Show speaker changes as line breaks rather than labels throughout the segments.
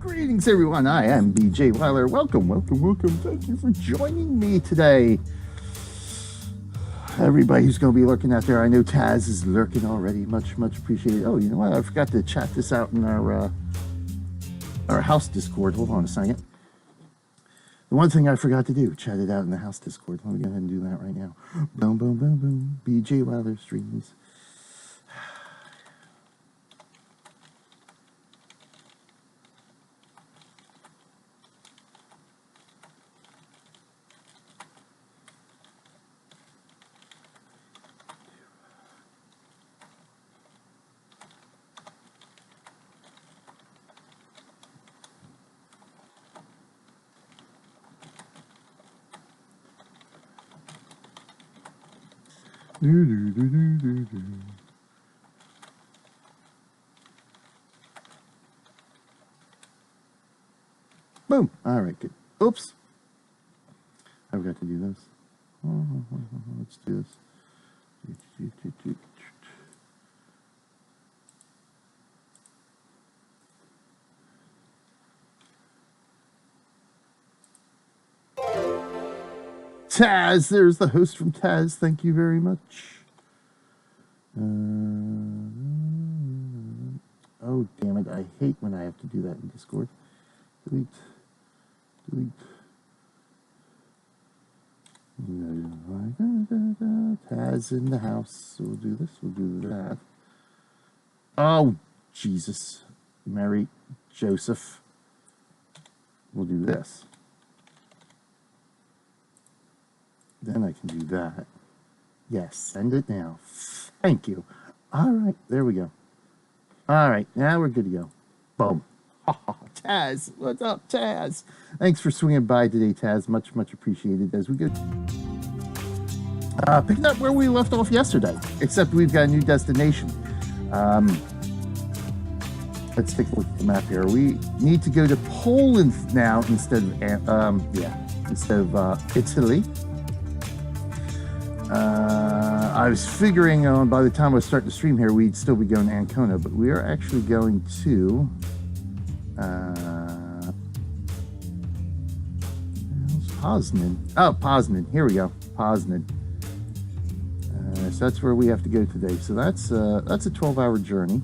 Greetings, everyone. I am BJ Weiler. Welcome. Thank you for joining me today. Everybody who's going to be lurking out there, I know Taz is lurking already. Much appreciated. Oh, you know what? I forgot to chat this out in our house Discord. Hold on a second. The one thing I forgot to do, chat it out in the house Discord. Let me go ahead and do that right now. Boom. BJ Weiler streams. Boom. All right, good. Oops. I forgot to do this. Let's do this. Taz, there's the host from Taz. Thank you very much. Oh, damn it. I hate when I have to do that in Discord. Delete. Taz in the house. We'll do this. We'll do that. Oh, Jesus. Mary, Joseph. We'll do this. Then I can do that. Yes, send it now. Thank you. All right, there we go. All right, now we're good to go. Boom. Taz, what's up, Taz? Thanks for swinging by today, Taz. Much appreciated as we go. Picking up where we left off yesterday, except we've got a new destination. Let's take a look at the map here. We need to go to Poland now instead of Italy. I was figuring on by the time I was starting to stream here, we'd still be going to Ancona, but we are actually going to Poznan. Oh, Poznan. Here we go. Poznan. So that's where we have to go today. So that's a 12-hour journey.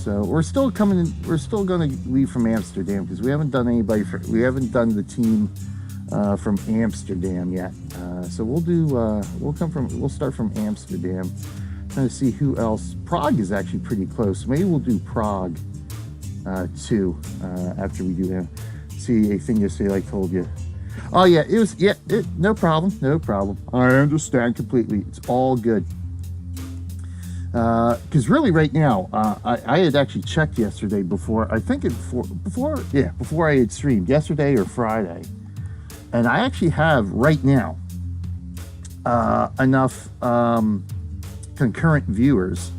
So we're still coming in. We're still going to leave from Amsterdam because we haven't done the team from Amsterdam yet. So we'll start from Amsterdam. Trying to see who else. Prague is actually pretty close. Maybe we'll do Prague too after we do that. See a thing yesterday, like told you. Oh yeah, no problem. I understand completely. It's all good. Because really, right now, I had actually checked yesterday before I had streamed yesterday or Friday, and I actually have right now enough concurrent viewers.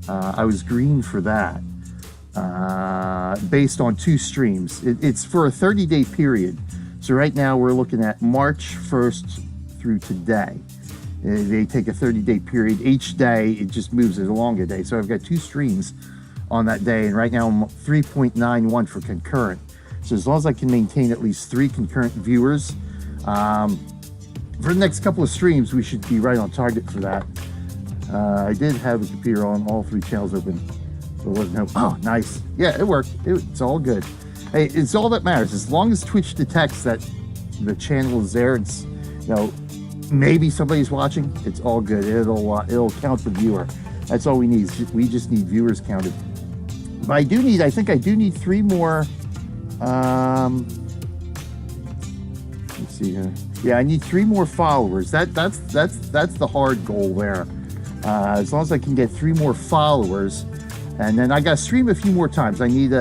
I was green for that based on 2 streams. It's for a 30-day period. So right now we're looking at March 1st through today. They take a 30-day period. Each day, it just moves it along a day. So I've got 2 streams on that day. And right now, I'm 3.91 for concurrent. So as long as I can maintain at least 3 concurrent viewers, for the next couple of streams, we should be right on target for that. I did have a computer on, all 3 channels open. There wasn't no... Oh, nice. Yeah, it worked. It's all good. Hey, it's all that matters. As long as Twitch detects that the channel is there, it's, maybe somebody's watching, it's all good. It'll count the viewer. That's all we need. We just need viewers counted. But I think I do need 3 more. Let's see here. Yeah, I need 3 more followers. That's the hard goal there. As long as I can get 3 more followers, and then I got to stream a few more times. I need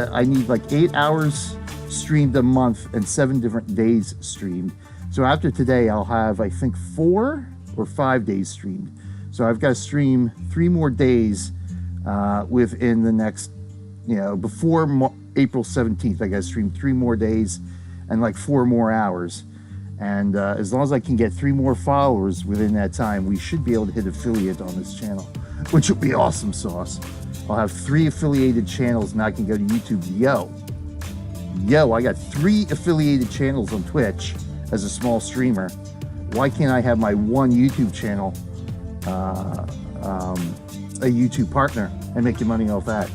like 8 hours streamed a month and 7 different days streamed. So after today, I'll have, I think, 4 or 5 days streamed. So I've got to stream 3 more days within the next, before April 17th. I got to stream 3 more days and like 4 more hours. And as long as I can get 3 more followers within that time, we should be able to hit affiliate on this channel, which would be awesome sauce. I'll have 3 affiliated channels, and I can go to YouTube. Yo, I got 3 affiliated channels on Twitch as a small streamer. Why can't I have my one YouTube channel, a YouTube partner, and making money off that?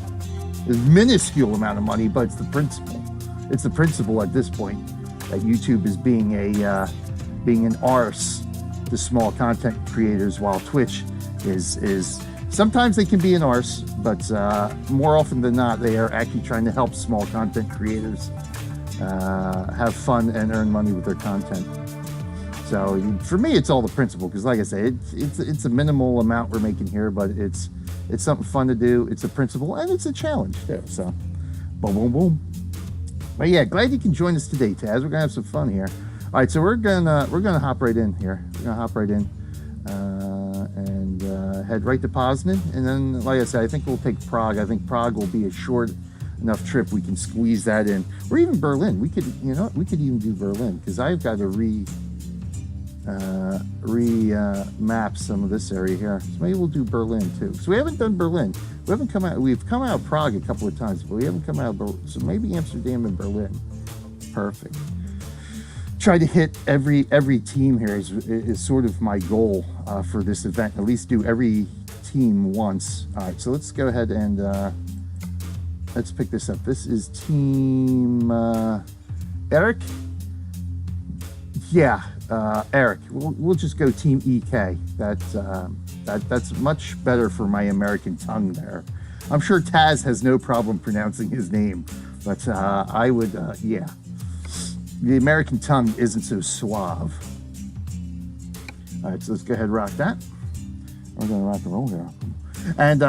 It's a minuscule amount of money, but it's the principle. It's the principle at this point that YouTube is being an arse to small content creators, while Twitch is sometimes they can be an arse, but more often than not, they are actually trying to help small content creators have fun and earn money with their content. So for me, it's all the principle, because like I say, it's a minimal amount we're making here, but it's something fun to do. It's a principle, and it's a challenge too. So boom, boom, boom. But yeah, glad you can join us today, Taz. We're gonna have some fun here. All right, so we're gonna hop right in here. We're gonna hop right in and head right to Poznan, and then, like I said, I think we'll take Prague. I think Prague will be a short enough trip we can squeeze that in, or even Berlin. We could, we could even do Berlin, because I've got to map some of this area here. So maybe we'll do Berlin too. So we haven't done Berlin. We've come out of Prague a couple of times, but we haven't come out of Berlin. So maybe Amsterdam and Berlin. Perfect. Try to hit every team here is sort of my goal for this event. At least do every team once. All right, so let's go ahead and let's pick this up. This is team Eric. Yeah, Eric. We'll just go team EK. That's much better for my American tongue there. I'm sure Taz has no problem pronouncing his name, but I would, yeah. The American tongue isn't so suave. All right, so let's go ahead and rock that. We're going to rock and roll here. And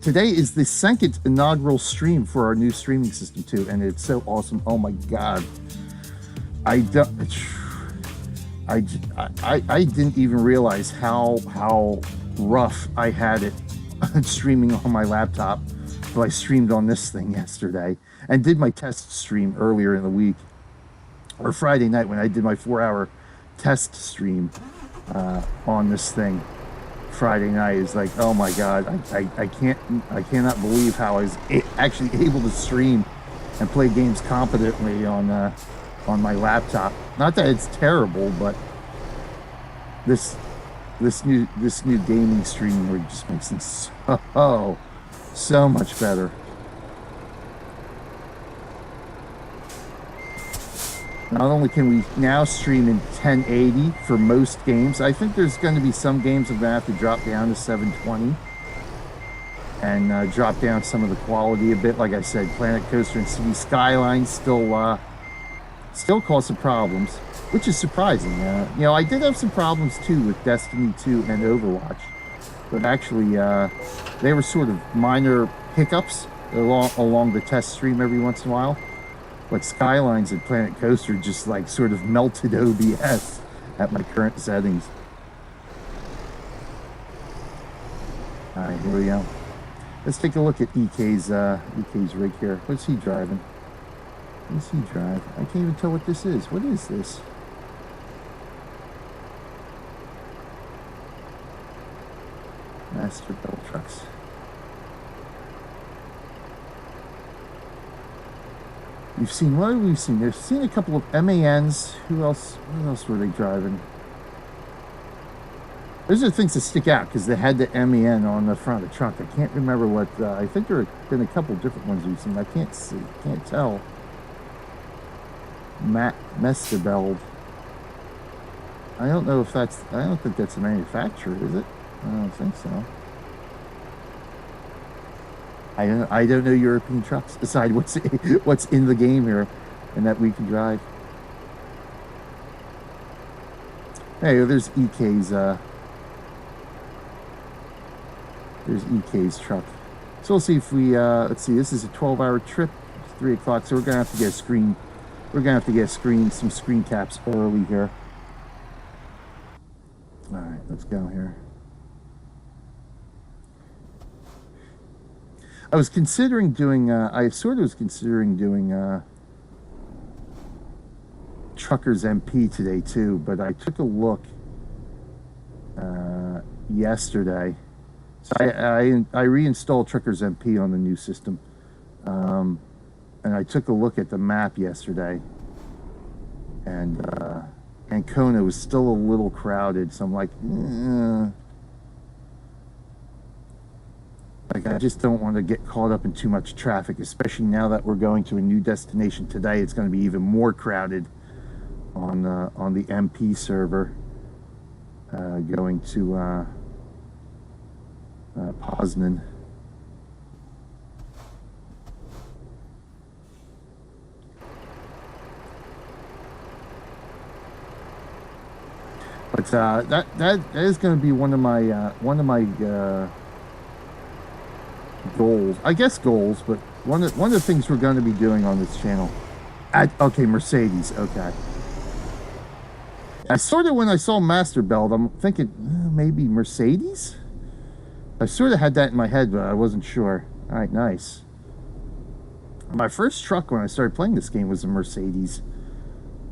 today is the second inaugural stream for our new streaming system too, and it's so awesome. Oh my God. I didn't even realize how rough I had it streaming on my laptop. But I streamed on this thing yesterday and did my test stream earlier in the week, or Friday night, when I did my 4-hour test stream on this thing. Friday night is like, oh my God, I cannot believe how I was actually able to stream and play games competently on my laptop. Not that it's terrible, but this new gaming streaming rig just makes it so much better. Not only can we now stream in 1080 for most games, I think there's going to be some games I'm going to have to drop down to 720 and drop down some of the quality a bit. Like I said, Planet Coaster and City Skylines still cause some problems, which is surprising. I did have some problems too with Destiny 2 and Overwatch, but actually they were sort of minor hiccups along the test stream every once in a while. But Skylines and Planet Coaster just like sort of melted OBS at my current settings. All right, here we go. Let's take a look at EK's rig here. What's he driving? What does he drive? I can't even tell what this is. What is this? Master Bell Trucks. We've seen, what have we seen? We've seen a couple of MANs. Who else were they driving? Those are the things that stick out because they had the MAN on the front of the truck. I can't remember what, I think there have been a couple different ones we've seen. I can't tell. Mercedes-Benz. I don't know if that's, I don't think that's a manufacturer, is it? I don't think so. I don't know European trucks aside what's in the game here and that we can drive. Hey, there's EK's truck. So we'll see if we let's see, this is a 12-hour trip. It's 3 o'clock, so we're gonna have to get a screen. We're gonna have to get some screen caps early here. All right, let's go here. I was considering doing, I sort of was considering doing Truckers MP today too, but I took a look yesterday. I reinstalled Truckers MP on the new system, and I took a look at the map yesterday, and Ancona was still a little crowded, so I'm like, I just don't want to get caught up in too much traffic, especially now that we're going to a new destination today. It's going to be even more crowded on the MP server, going to Poznan. But that is going to be one of my goals, I guess goals, but one of the things we're going to be doing on this channel. Okay, Mercedes. Okay. I sort of, when I saw Master Belt, I'm thinking maybe Mercedes. I sort of had that in my head, but I wasn't sure. All right, nice. My first truck when I started playing this game was a Mercedes.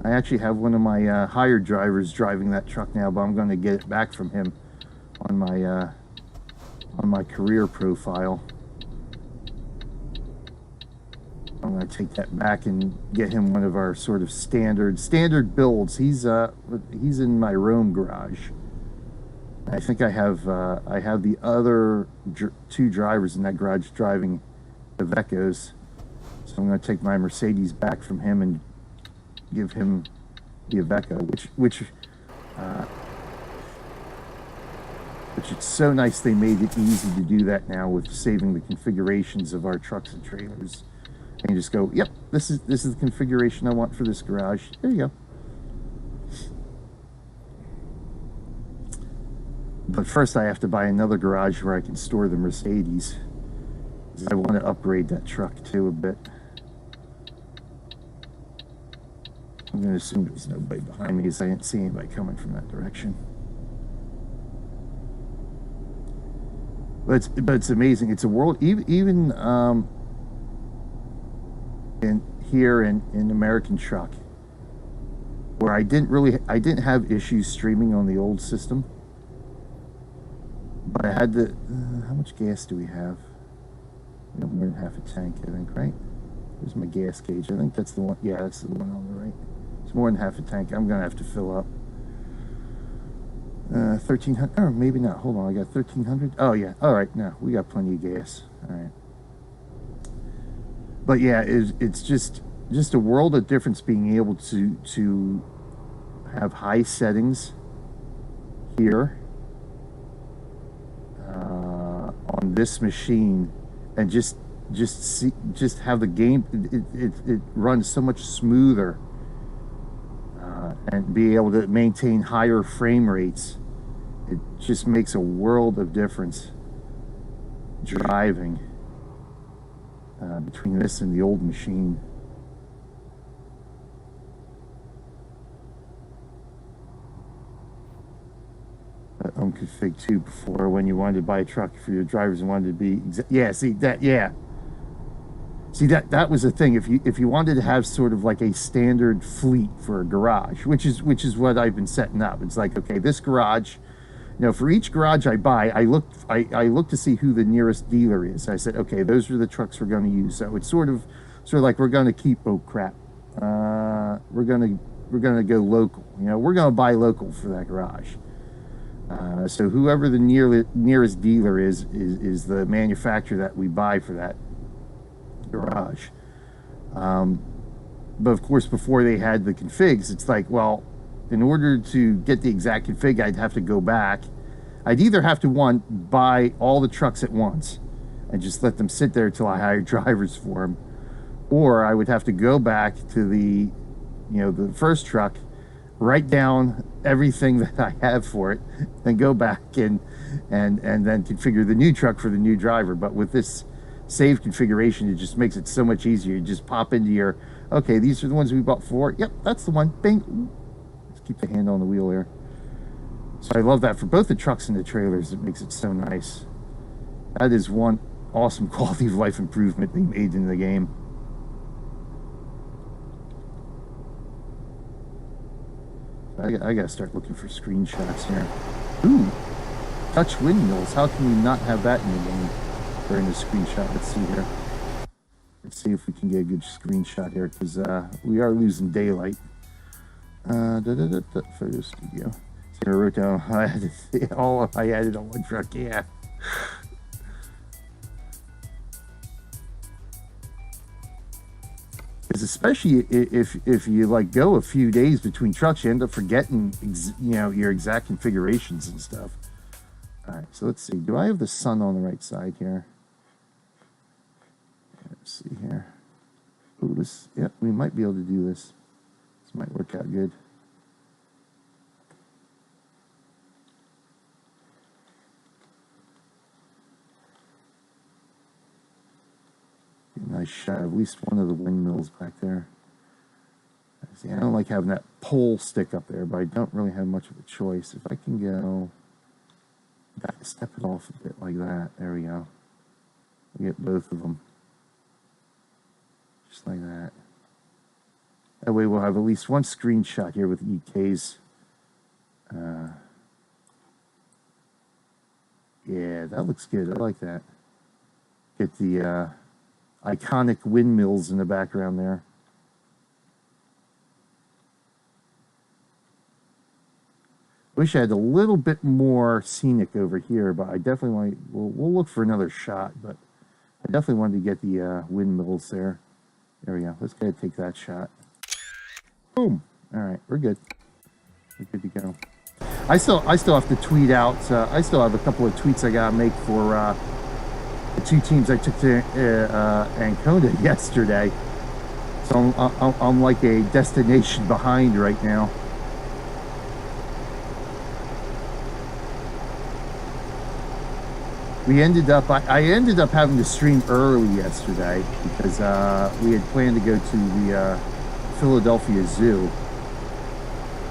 I actually have one of my hired drivers driving that truck now, but I'm going to get it back from him on my career profile. I'm going to take that back and get him one of our sort of standard builds. He's in my Rome garage. I think I have the other two drivers in that garage driving the Vecos. So I'm going to take my Mercedes back from him and give him the Iveco, which it's so nice they made it easy to do that now with saving the configurations of our trucks and trailers. And you just go, yep, this is the configuration I want for this garage. There you go. But first I have to buy another garage where I can store the Mercedes. I want to upgrade that truck too a bit. I'm going to assume there's nobody behind me because I didn't see anybody coming from that direction. But it's amazing. It's a world, even here in American truck, where I didn't have issues streaming on the old system. But I had the, how much gas do we have? We have more than half a tank, I think, right? Here's my gas gauge. I think that's the one. Yeah, that's the one on the right. It's more than half a tank. I'm going to have to fill up. 1,300, or maybe not. Hold on, I got 1,300. Oh, yeah. All right, no, we got plenty of gas. All right. But yeah, it's just a world of difference being able to have high settings here on this machine, and just have the game. It runs so much smoother, and be able to maintain higher frame rates. It just makes a world of difference driving between this and the old machine. Config 2 before, when you wanted to buy a truck for your drivers and wanted to be that was the thing. If you wanted to have sort of like a standard fleet for a garage, which is what I've been setting up. It's like, okay, this garage, for each garage I buy, I look to see who the nearest dealer is. I said, okay, those are the trucks we're going to use. So it's sort of like we're going to keep, we're going to go local. We're going to buy local for that garage. So whoever the nearest dealer is the manufacturer that we buy for that garage. But of course, before they had the configs, it's like, well, in order to get the exact config, I'd have to go back. I'd either have to buy all the trucks at once and just let them sit there till I hired drivers for them, or I would have to go back to the first truck, write down everything that I have for it, then go back and then configure the new truck for the new driver. But with this save configuration, it just makes it so much easier. You just pop into your, okay, these are the ones we bought for. Yep, that's the one. Bing. Let's keep the hand on the wheel there. So I love that for both the trucks and the trailers. It makes it so nice. That is one awesome quality of life improvement they made in the game. I gotta start looking for screenshots here. Ooh, Dutch windmills. How can you not have that in the game? Or in the screenshot. Let's see here. Let's see if we can get a good screenshot here, because we are losing daylight. Photo studio. So I wrote down I added on one truck. Yeah. Because especially if you like go a few days between trucks, you end up forgetting your exact configurations and stuff. All right, so let's see. Do I have the sun on the right side here? Let's see here. Ooh, this. Yep, we might be able to do this. This might work out good. Nice shot of at least one of the windmills back there. See, I don't like having that pole stick up there, but I don't really have much of a choice. If I can go back, step it off a bit like that. There we go. We get both of them. Just like that. That way we'll have at least one screenshot here with EKs. Yeah, that looks good. I like that. Get the iconic windmills in the background there. Wish I had a little bit more scenic over here, but I definitely want. We'll look for another shot, but I definitely wanted to get the windmills there. There we go. Let's go ahead and take that shot. Boom. All right, we're good. We're good to go. I still have to tweet out. I still have a couple of tweets I gotta make for the two teams I took to Ancona yesterday. So I'm like a destination behind right now. We ended up, I ended up having to stream early yesterday because we had planned to go to the Philadelphia Zoo.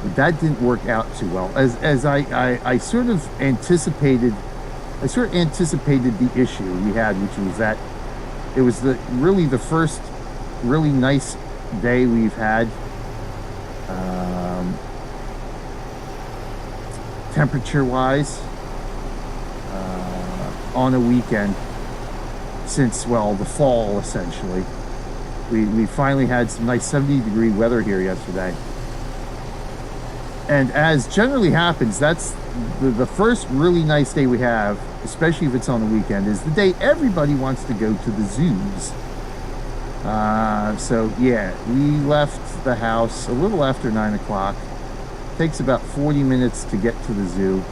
But that didn't work out too well. As I sort of anticipated, the issue we had, which was that it was really the first really nice day we've had, temperature-wise, on a weekend since, well, the fall, essentially. We finally had some nice 70-degree weather here yesterday. And as generally happens, that's the first really nice day we have, especially if it's on the weekend, is the day everybody wants to go to the zoos. So yeah, we left the house a little after 9 o'clock. Takes about 40 minutes to get to the zoo.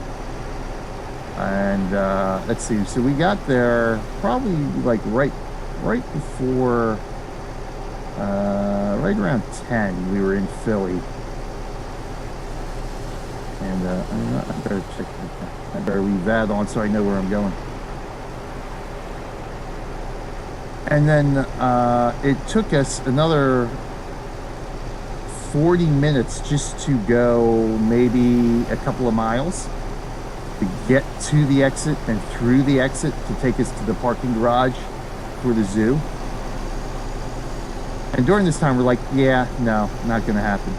And let's see, so we got there probably like right before, right around 10, we were in Philly. And I better check, I better leave that on so I know where I'm going. And then it took us another 40 minutes just to go maybe a couple of miles to get to the exit and through the exit to take us to the parking garage for the zoo. And during this time, we're like, yeah, no, not going to happen.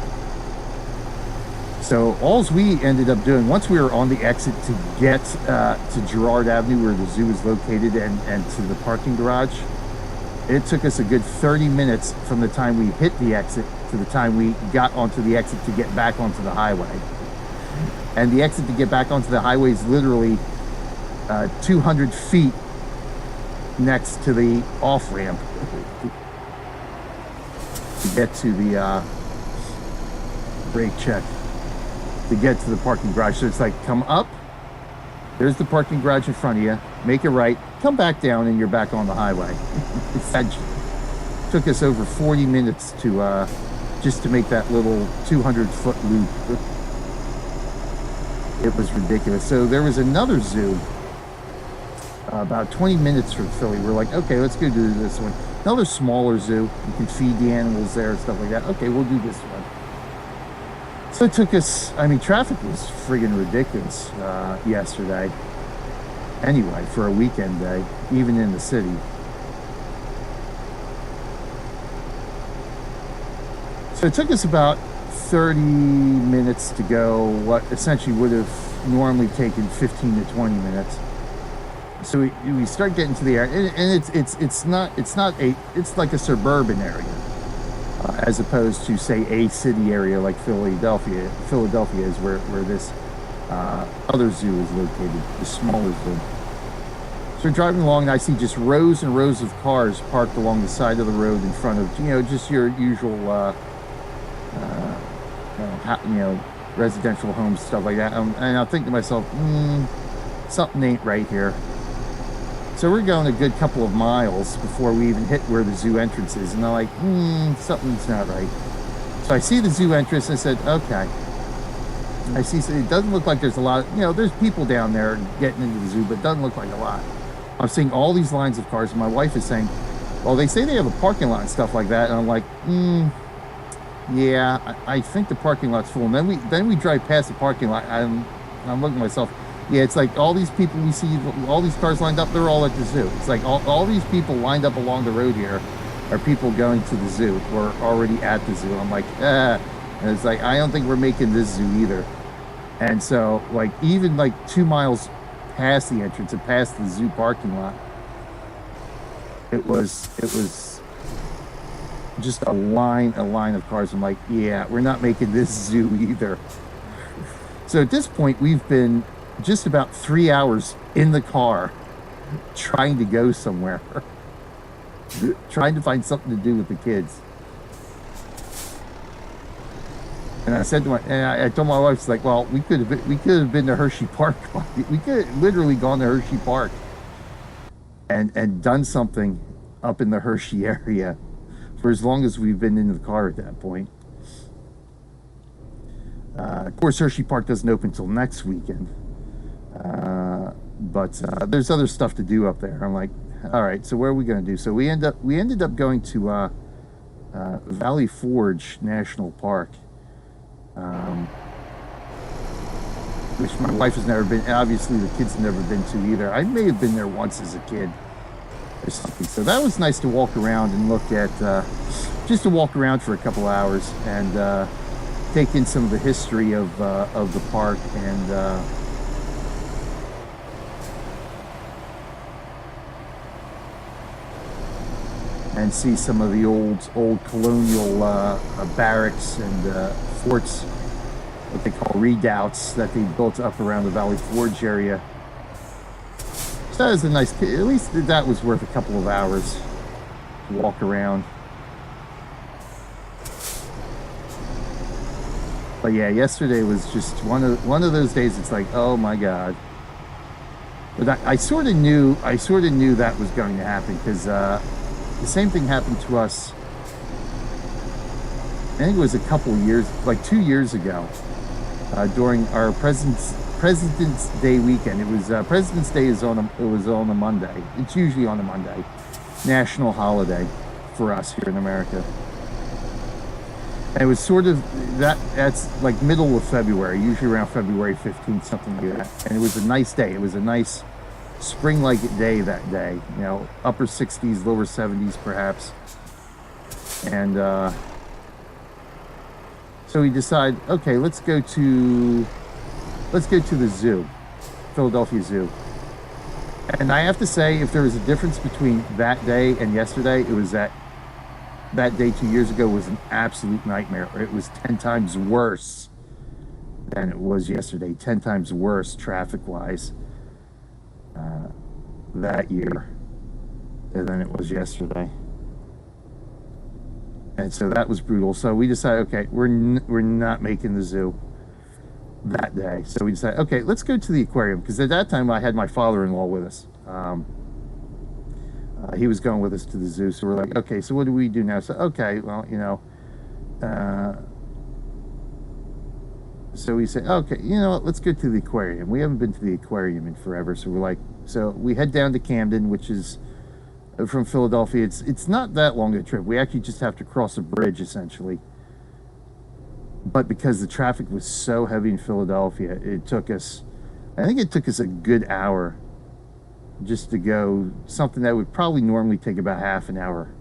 So alls we ended up doing, once we were on the exit to get to Girard Avenue, where the zoo is located, and to the parking garage, it took us a good 30 minutes from the time we hit the exit to the time we got onto the exit to get back onto the highway. And the exit to get back onto the highway is literally 200 feet next to the off-ramp to get to the brake check, to get to the parking garage. So it's like, come up, there's the parking garage in front of you, make a right, come back down, and you're back on the highway. That took us over 40 minutes to just to make that little 200-foot loop. It was ridiculous. So there was another zoo about 20 minutes from Philly. We're like, okay, let's go do this one. Another smaller zoo. You can feed the animals there and stuff like that. Okay, we'll do this one. So it took us, I mean, traffic was friggin' ridiculous yesterday. Anyway, for a weekend day, even in the city. So it took us about 30 minutes to go what essentially would have, normally taking 15 to 20 minutes. So we start getting to the area, and it's like a suburban area, as opposed to, say, a city area like Philadelphia. Philadelphia is where this other zoo is located, the smaller zoo. So we're driving along, and I see just rows and rows of cars parked along the side of the road in front of, just your usual, residential homes, stuff like that. And I think to myself, something ain't right here. So we're going a good couple of miles before we even hit where the zoo entrance is, and I'm like, something's not right. So I see the zoo entrance, and I said, okay. I see, so it doesn't look like there's a lot of, there's people down there getting into the zoo, but it doesn't look like a lot. I'm seeing all these lines of cars, and my wife is saying, well, they say they have a parking lot and stuff like that, and I'm like, yeah, I think the parking lot's full. And then we drive past the parking lot, and I'm looking at myself, yeah, it's like all these people we see, all these cars lined up, they're all at the zoo. It's like all these people lined up along the road here are people going to the zoo or already at the zoo. I'm like, and it's like, I don't think we're making this zoo either. And so, like, even like 2 miles past the entrance and past the zoo parking lot, it was just a line of cars. I'm like, yeah, we're not making this zoo either. So at this point, we've been just about 3 hours in the car trying to go somewhere, trying to find something to do with the kids. And I said I told my wife, it's like, well, we could have been to Hershey Park. We could have literally gone to Hershey Park and done something up in the Hershey area for as long as we've been in the car at that point. Of course, Hershey Park doesn't open until next weekend. But there's other stuff to do up there. I'm like, all right, so what are we going to do? So we ended up going to Valley Forge National Park, which my wife has never been. Obviously, the kids have never been to either. I may have been there once as a kid or something. So that was nice to walk around and look at, just to walk around for a couple hours and take in some of the history of the park and see some of the old colonial barracks and forts, what they call redoubts, that they built up around the Valley Forge area. So that was a nice, at least that was worth a couple of hours to walk around. But yeah, yesterday was just one of those days. It's like, oh my God. But I sort of knew that was going to happen, because the same thing happened to us, I think it was a couple of years, like 2 years ago, during our President's Day weekend. It was President's Day was on a Monday. It's usually on a Monday, national holiday for us here in America. And it was sort of that's like middle of February, usually around February 15th, something like that. And it was a nice day. It was a nice spring-like day that day, upper 60s, lower 70s perhaps. And so we decide, okay, let's go to the zoo, Philadelphia Zoo. And I have to say, if there was a difference between that day and yesterday, it was that day 2 years ago was an absolute nightmare. It was 10 times worse than it was yesterday, 10 times worse traffic-wise that year than it was yesterday. And so that was brutal. So we decided, okay, we're not making the zoo that day. So we decided, okay, let's go to the aquarium, because at that time I had my father-in-law with us. He was going with us to the zoo. So we're like, okay, so what do we do now? So, okay, well, so we said, okay, you know what, let's go to the aquarium. We haven't been to the aquarium in forever. So we're like, so we head down to Camden, which is from Philadelphia. It's not that long a trip. We actually just have to cross a bridge, essentially. But because the traffic was so heavy in Philadelphia, I think it took us a good hour just to go, something that would probably normally take about half an hour.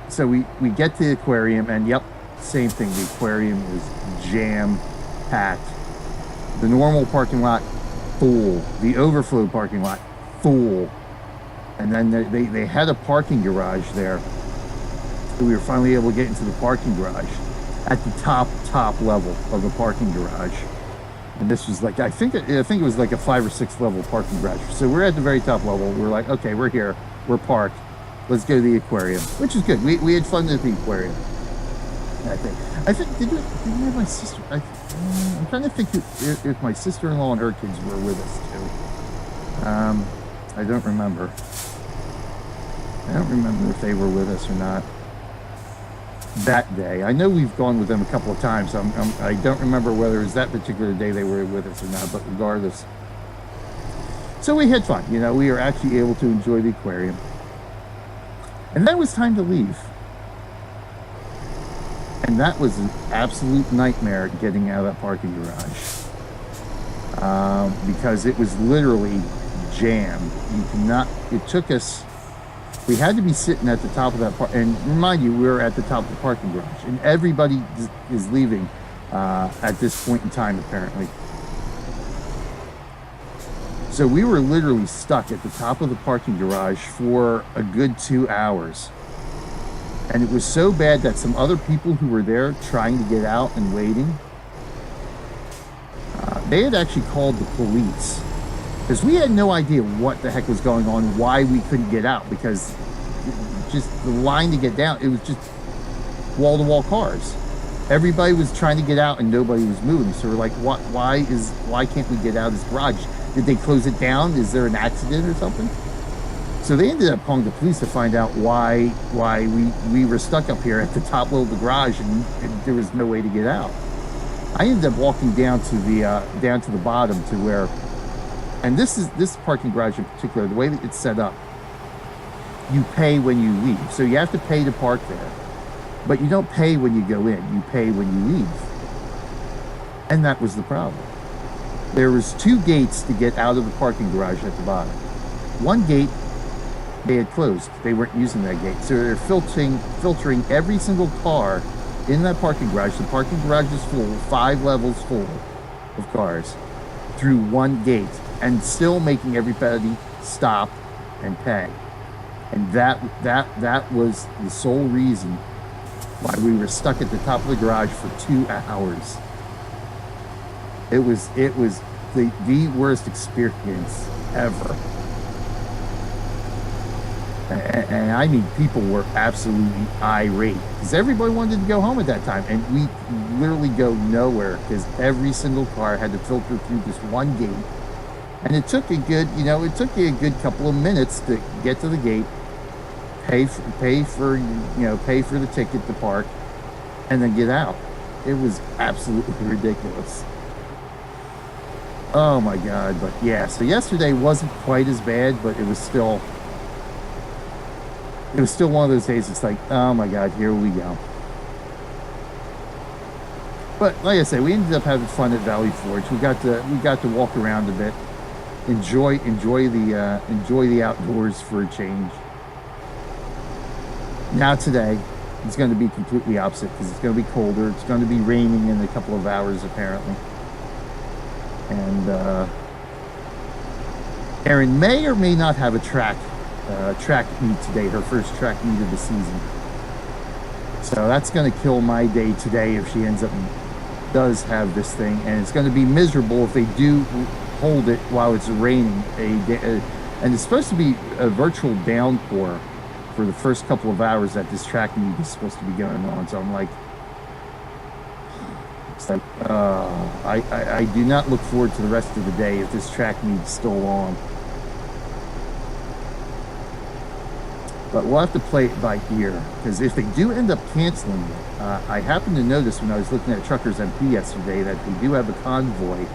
So we get to the aquarium, and yep, same thing. The aquarium is jam-packed. The normal parking lot, full. The overflow parking lot, full. And then they had a parking garage there. So we were finally able to get into the parking garage at the top level of the parking garage. And this was like, I think it was like a 5 or 6 level parking garage. So we're at the very top level. We're like, okay, we're here. We're parked. Let's go to the aquarium, which is good. We had fun at the aquarium. I think did we have my sister? I'm trying to think if my sister-in-law and her kids were with us too. I don't remember. I don't remember if they were with us or not that day. I know we've gone with them a couple of times. I don't remember whether it was that particular day they were with us or not, but regardless. So we had fun. You know, we were actually able to enjoy the aquarium. And then it was time to leave. And that was an absolute nightmare getting out of that parking garage. Because it was literally jammed. You cannot, it took us, we had to be sitting at the top of that park. And remind you, we were at the top of the parking garage. And everybody is leaving at this point in time, apparently. So we were literally stuck at the top of the parking garage for a good 2 hours. And it was so bad that some other people who were there trying to get out and waiting, they had actually called the police. Because we had no idea what the heck was going on, why we couldn't get out. Because just the line to get down, it was just wall-to-wall cars. Everybody was trying to get out and nobody was moving. So we're like, why can't we get out of this garage? Did they close it down? Is there an accident or something? So they ended up calling the police to find out why we were stuck up here at the top level of the garage and there was no way to get out. I ended up walking down to the bottom to where, and this parking garage in particular, the way that it's set up, you pay when you leave. So you have to pay to park there, but you don't pay when you go in. You pay when you leave, and that was the problem. There was 2 gates to get out of the parking garage at the bottom. One gate they had closed. They weren't using that gate. So they're filtering every single car in that parking garage. The parking garage is full, 5 levels full of cars through one gate, and still making everybody stop and pay. And that was the sole reason why we were stuck at the top of the garage for 2 hours. It was the worst experience ever. And I mean, people were absolutely irate because everybody wanted to go home at that time, and we literally go nowhere because every single car had to filter through this one gate, and it took you a good couple of minutes to get to the gate, pay for the ticket to park, and then get out. It was absolutely ridiculous. Oh my God! But yeah, so yesterday wasn't quite as bad, but it was still one of those days. It's like, oh my God, here we go. But like I said, we ended up having fun at Valley Forge. We got to walk around a bit, enjoy the outdoors for a change. Now today, it's going to be completely opposite because it's going to be colder. It's going to be raining in a couple of hours apparently. And Erin may or may not have a track meet today, her first track meet of the season. So that's going to kill my day today if she does have this thing, and it's going to be miserable if they do hold it while it's raining. And it's supposed to be a virtual downpour for the first couple of hours that this track meet is supposed to be going on. So I'm like, it's like, I do not look forward to the rest of the day if this track meet is still on. But we'll have to play it by ear, because if they do end up canceling it, I happened to notice when I was looking at Truckers MP yesterday that they do have a convoy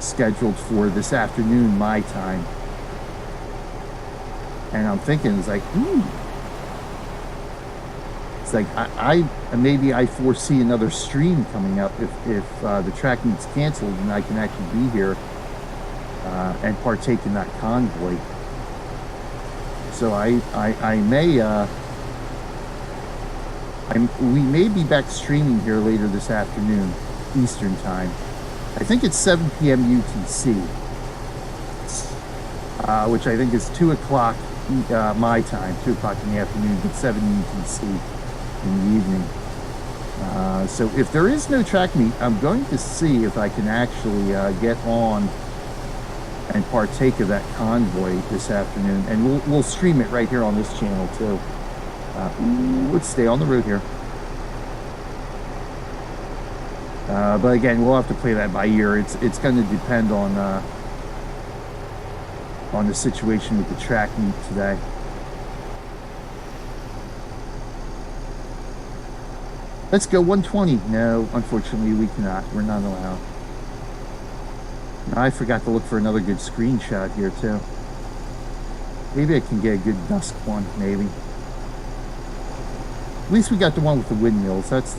scheduled for this afternoon, my time. And I'm thinking, it's like, it's like maybe I foresee another stream coming up if the track meet's canceled, and I can actually be here and partake in that convoy. So I may We may be back streaming here later this afternoon, Eastern time. I think it's 7 p.m. UTC, which I think is 2 o'clock my time, 2 o'clock in the afternoon, but 7 UTC in the evening. So if there is no track meet, I'm going to see if I can actually get on and partake of that convoy this afternoon, and we'll stream it right here on this channel too. Let's stay on the road here. But again, we'll have to play that by ear. It's going to depend on the situation with the track meet today. Let's go 120. No, unfortunately, we cannot. We're not allowed. I forgot to look for another good screenshot here too. Maybe I can get a good dusk one. Maybe. At least we got the one with the windmills. That's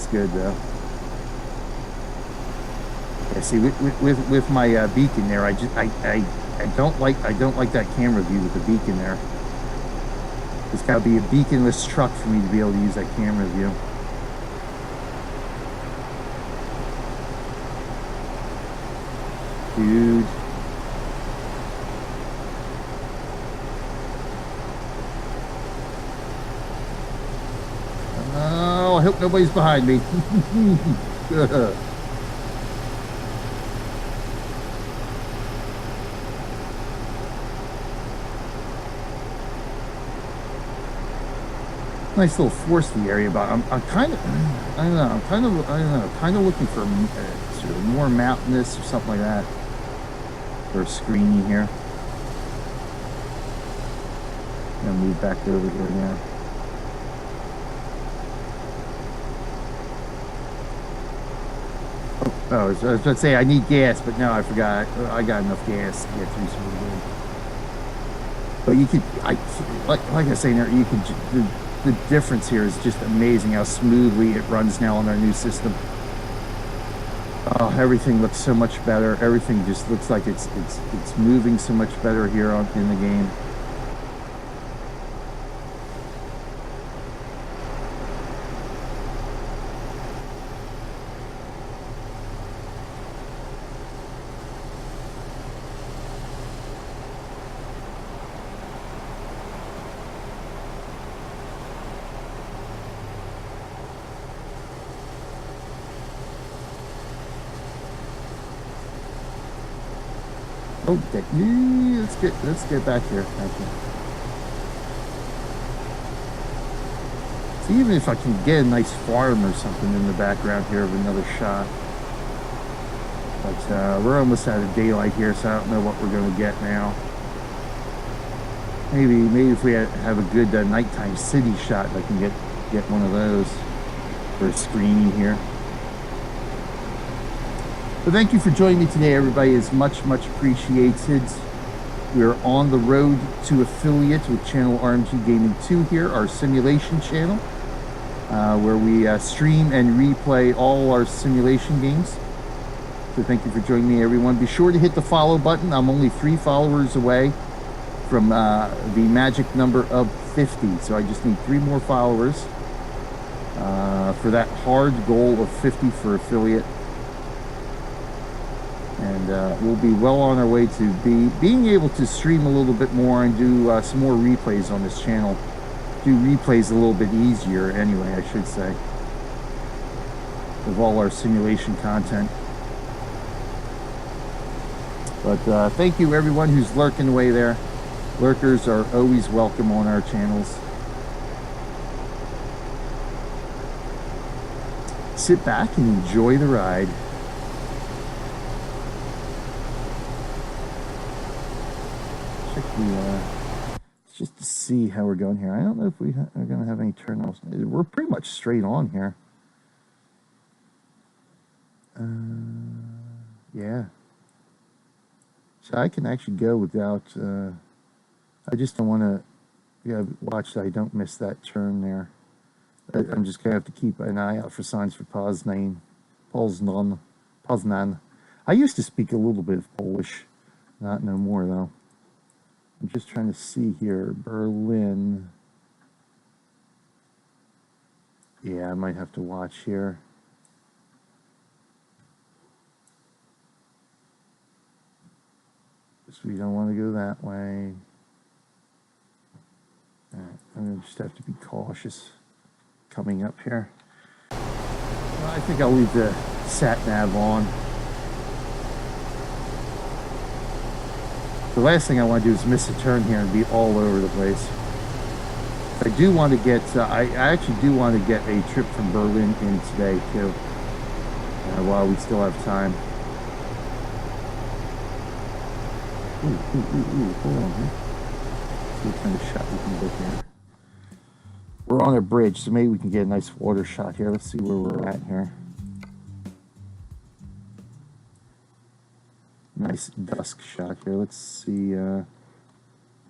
good though. Yeah, see, with my beacon there, I don't like that camera view with the beacon there. It's got to be a beaconless truck for me to be able to use that camera view. Dude. Oh, I hope nobody's behind me. Nice little foresty area, but I'm kind of, I don't know, kind of looking for sort of more mountainous or something like that for a screening here. I'm gonna move back over here now. Oh, I was about to say I need gas, but no, I forgot. I got enough gas to get through some of it. But you could, like I say, you could. The difference here is just amazing how smoothly it runs now on our new system. Oh, everything looks so much better. Everything just looks like it's moving so much better here in the game. Okay, let's get back here. Thank you. So even if I can get a nice farm or something in the background here of another shot, but we're almost out of daylight here, so I don't know what we're going to get now. Maybe if we have a good nighttime city shot, I can get one of those for a screening here. So thank you for joining me today, everybody. It's much appreciated. We're on the road to affiliate with channel RMG Gaming 2 here, our simulation channel, where we stream and replay all our simulation games. So thank you for joining me, everyone. Be sure to hit the follow button. I'm only 3 followers away from the magic number of 50. So I just need 3 more followers for that hard goal of 50 for affiliate. And we'll be well on our way to being able to stream a little bit more and do some more replays on this channel. Do replays a little bit easier anyway, I should say, of all our simulation content. But thank you everyone who's lurking away there. Lurkers are always welcome on our channels. Sit back and enjoy the ride. Just to see how we're going here. I don't know if we are going to have any turnoffs. We're pretty much straight on here. Yeah. So I can actually go without... I just don't want to... Yeah, watch that I don't miss that turn there. I'm just going to have to keep an eye out for signs for Poznan. Poznan. I used to speak a little bit of Polish. Not no more, though. I'm just trying to see here. Berlin. Yeah, I might have to watch here. So we don't want to go that way. All right, I'm going to just have to be cautious coming up here. Well, I think I'll leave the sat nav on. The last thing I want to do is miss a turn here and be all over the place. I do want to get, I actually do want to get a trip from Berlin in today too, while we still have time. Ooh, hold on here. See what kind of shot we can get here. We're on a bridge, so maybe we can get a nice water shot here. Let's see where we're at here. Nice dusk shot here. Let's see,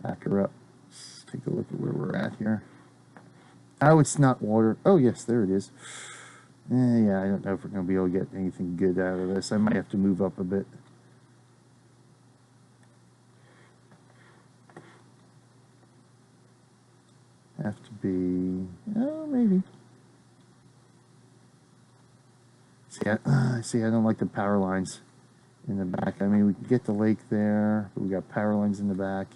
back her up. Let's take a look at where we're at here. Oh, it's not water. Oh, yes, there it is. Yeah, I don't know if we're going to be able to get anything good out of this. I might have to move up a bit. Have to be, oh, maybe. See, I don't like the power lines in the back. I mean, we can get the lake there, but we got power lines in the back.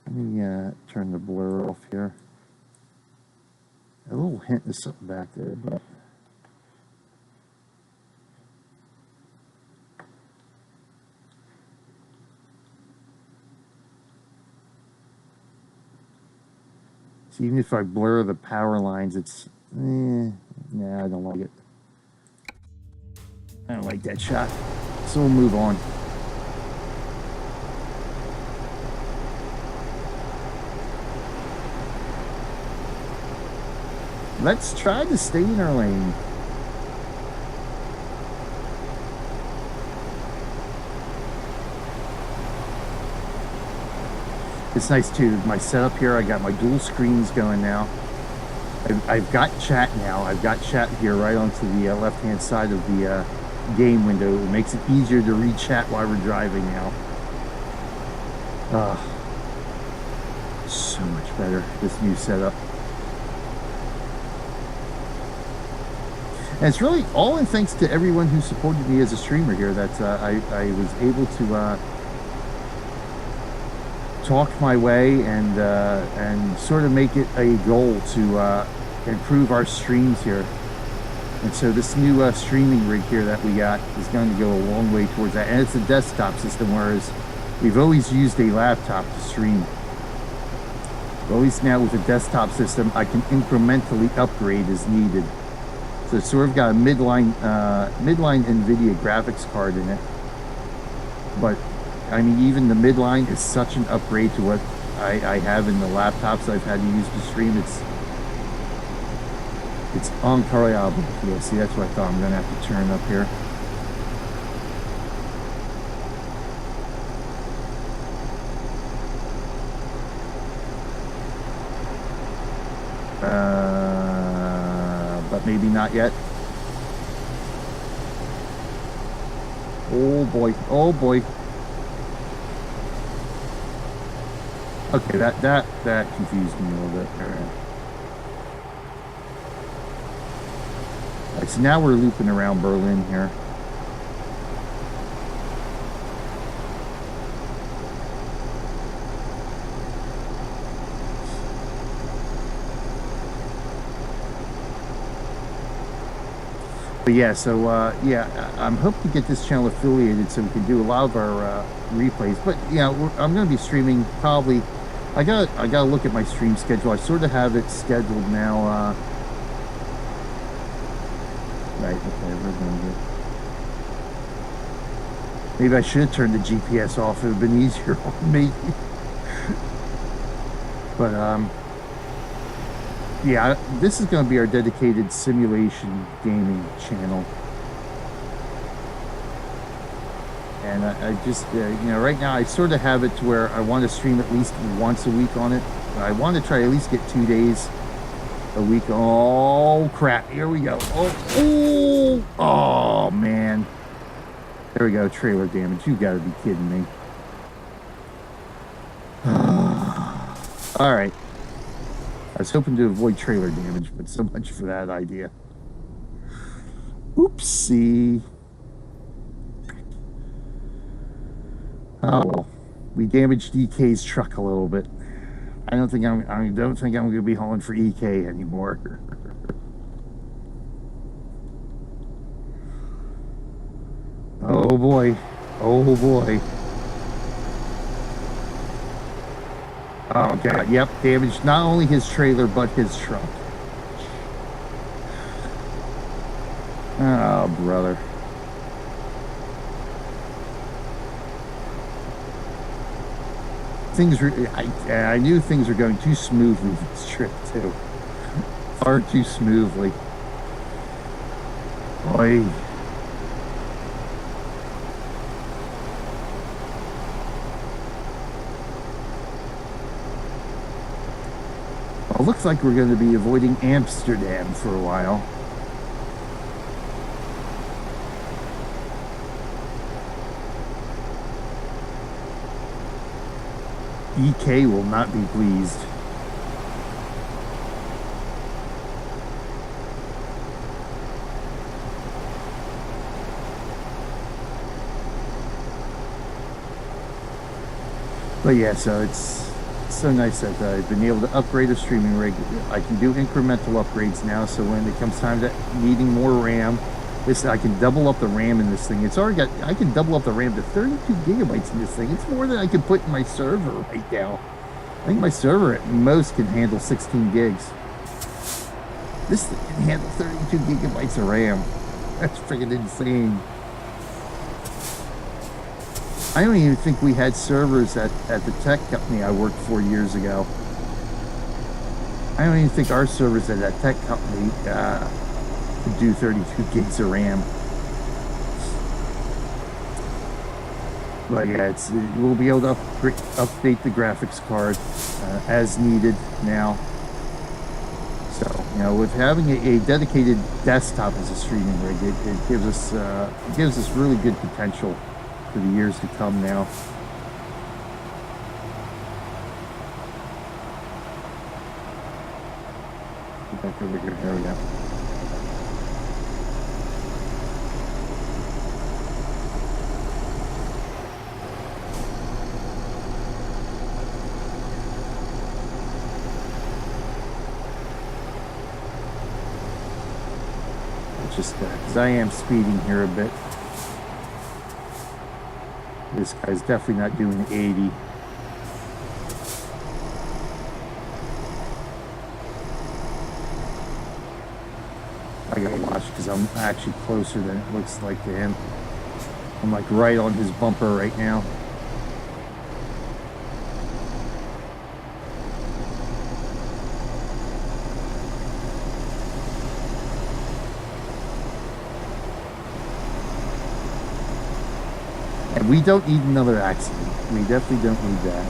Let me turn the blur off here. A little hint of something back there, but see, even if I blur the power lines, it's nah, I don't like it. I don't like that shot. So we'll move on. Let's try to stay in our lane. It's nice too, my setup here, I got my dual screens going now. I've got chat now. I've got chat here right onto the left-hand side of the game window. It makes it easier to read chat while we're driving now. So much better, this new setup. And it's really all in thanks to everyone who supported me as a streamer here that I was able to talk my way and sort of make it a goal to improve our streams here. And so this new streaming rig here that we got is going to go a long way towards that. And it's a desktop system, whereas we've always used a laptop to stream. But at least now with a desktop system, I can incrementally upgrade as needed. So it's sort of got a midline NVIDIA graphics card in it. But I mean, even the midline is such an upgrade to what I have in the laptops I've had to use to stream. It's incredible. Yeah, see, that's what I thought. I'm going to have to turn up here. But maybe not yet. Oh boy, oh boy. Okay, that confused me a little bit. All right, so now we're looping around Berlin here. But yeah, so yeah, I'm hoping to get this channel affiliated so we can do a lot of our replays. But yeah, I'm going to be streaming probably. I gotta look at my stream schedule. I sort of have it scheduled now. Right, okay, we're going to. Maybe I should have turned the GPS off. It would have been easier on me. But yeah, this is going to be our dedicated simulation gaming channel. And I just, you know, right now I sort of have it to where I want to stream at least once a week on it. I want to try at least get 2 days a week. Oh, crap. Here we go. Oh, man. There we go. Trailer damage. You got to be kidding me. All right. was hoping to avoid trailer damage, but so much for that idea. Oopsie. Oh well, we damaged EK's truck a little bit. I don't think I'm going to be hauling for EK anymore. Oh boy. Oh boy. Oh god, yep, damaged not only his trailer but his truck. Oh brother. I knew things were going too smoothly this trip too. Far too smoothly. Boy. Well, looks like we're going to be avoiding Amsterdam for a while. EK will not be pleased. But yeah, so it's so nice that I've been able to upgrade a streaming rig. I can do incremental upgrades now, so when it comes time to needing more RAM, I can double up the RAM in this thing. It's already got, I can double up the RAM to 32 gigabytes in this thing. It's more than I can put in my server right now. I think my server at most can handle 16 gigs. This thing can handle 32 gigabytes of RAM. That's freaking insane. I don't even think we had servers at the tech company I worked for years ago. I don't even think our servers at that tech company could do 32 gigs of RAM. But yeah, we'll be able to update the graphics card as needed now. So, you know, with having a dedicated desktop as a streaming rig, it gives us really good potential for the years to come now. Get back over here. There we go. Just because I am speeding here a bit. This guy's definitely not doing 80. I gotta watch because I'm actually closer than it looks like to him. I'm like right on his bumper right now. And we don't need another accident. We definitely don't need that.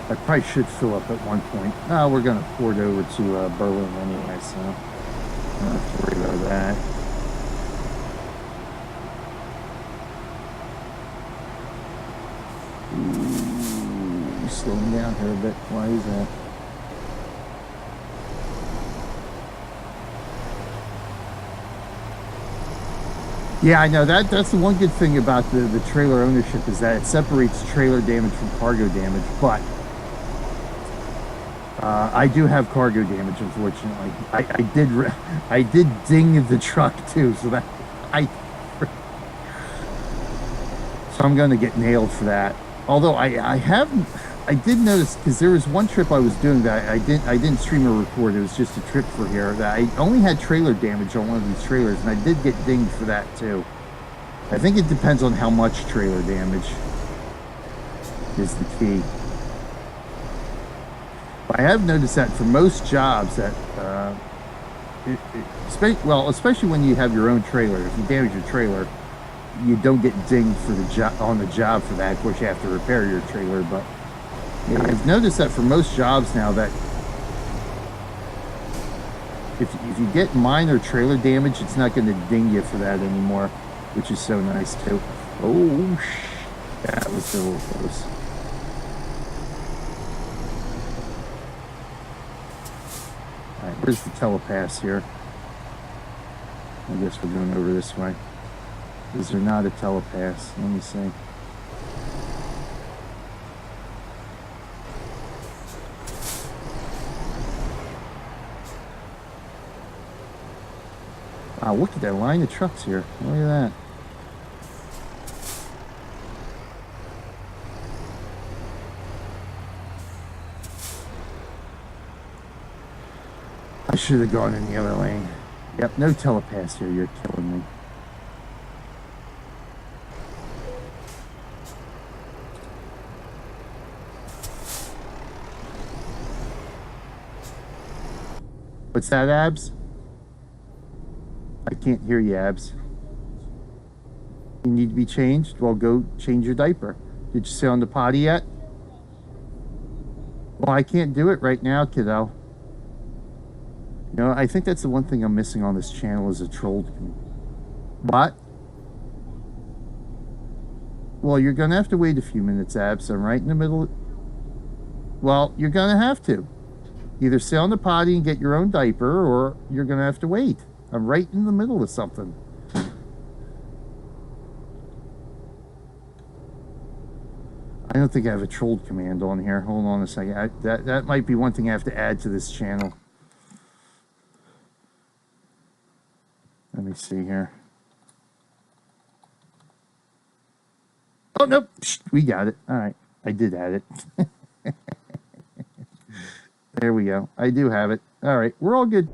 I probably should fill up at one point. Oh, we're going to port over to Berlin anyway, so I don't have to worry about that. Slowing down here a bit. Why is that? Yeah, I know that's the one good thing about the trailer ownership is that it separates trailer damage from cargo damage. But I do have cargo damage, unfortunately. I did ding the truck too, so I'm going to get nailed for that. Although I did notice, because there was one trip I was doing that I didn't stream or record. It was just a trip for here that I only had trailer damage on one of these trailers, and I did get dinged for that too. I think it depends on how much trailer damage is the key. I have noticed that for most jobs that, especially when you have your own trailer, if you damage your trailer, you don't get dinged for on the job for that. Of course, you have to repair your trailer, but I've noticed that for most jobs now that if you get minor trailer damage, it's not going to ding you for that anymore, which is so nice too. Oh, that was so close. All right, where's the telepass here? I guess we're going over this way. Is there not a telepass? Let me see. Wow, look at that line of trucks here. Look at that. I should have gone in the other lane. Yep, no telepass here. You're killing me. What's that, Abs? I can't hear you, Abs. You need to be changed? Well, go change your diaper. Did you sit on the potty yet? Well, I can't do it right now, kiddo. You know, I think that's the one thing I'm missing on this channel is a troll. What? Well, you're going to have to wait a few minutes, Abs. I'm right in the middle. Well, you're going to have to. Either sit on the potty and get your own diaper, or you're going to have to wait. I'm right in the middle of something. I don't think I have a troll command on here. Hold on a second. That might be one thing I have to add to this channel. Let me see here. Oh, nope. We got it. All right. I did add it. There we go. I do have it. All right. We're all good.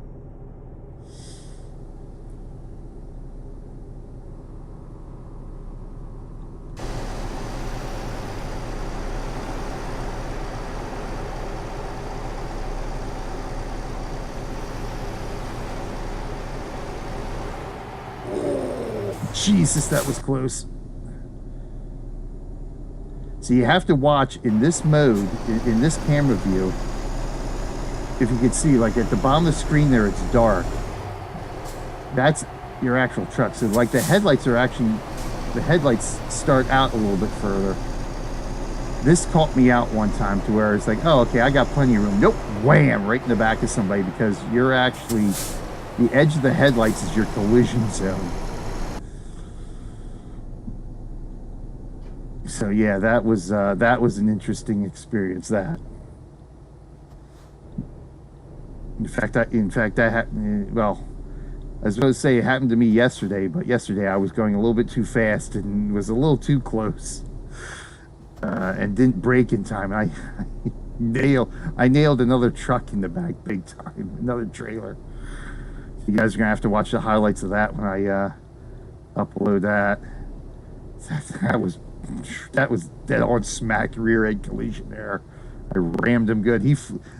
Jesus, that was close. So you have to watch in this mode, in this camera view. If you can see, like at the bottom of the screen there, it's dark. That's your actual truck. So like the headlights are actually, the headlights start out a little bit further. This caught me out one time to where it's like, oh, okay, I got plenty of room. Nope, wham, right in the back of somebody, because you're actually, the edge of the headlights is your collision zone. So yeah, that was an interesting experience. That, in fact, that happened. Well, I was going to say it happened to me yesterday, but yesterday I was going a little bit too fast and was a little too close, and didn't brake in time. I nailed another truck in the back big time, another trailer. You guys are gonna have to watch the highlights of that when I upload that. That was dead on smack rear end collision there. I rammed him good.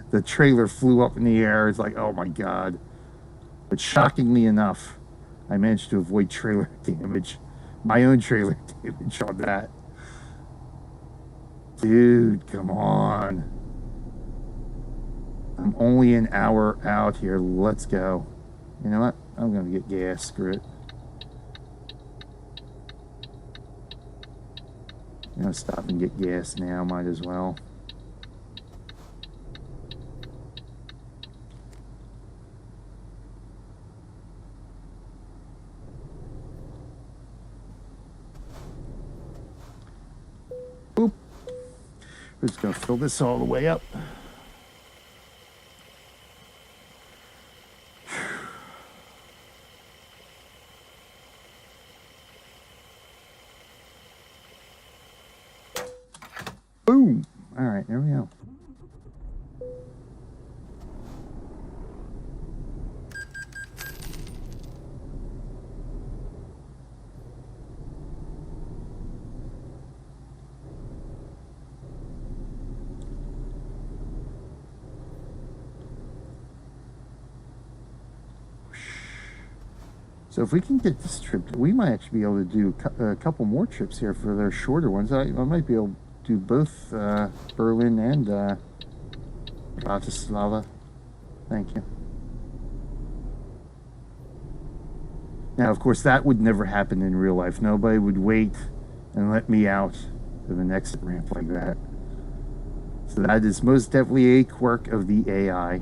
The trailer flew up in the air. It's like, oh my God. But shockingly enough, I managed to avoid trailer damage. My own trailer damage on that. Dude, come on. I'm only an hour out here. Let's go. You know what? I'm going to get gas. Screw it. I'm going to stop and get gas now. Might as well. Boop. We're just going to fill this all the way up. Boom. All right, there we go. So if we can get this trip, we might actually be able to do a couple more trips here for their shorter ones. I might be able to do both Berlin and Bratislava. Thank you. Now, of course, that would never happen in real life. Nobody would wait and let me out of an exit ramp like that. So that is most definitely a quirk of the AI.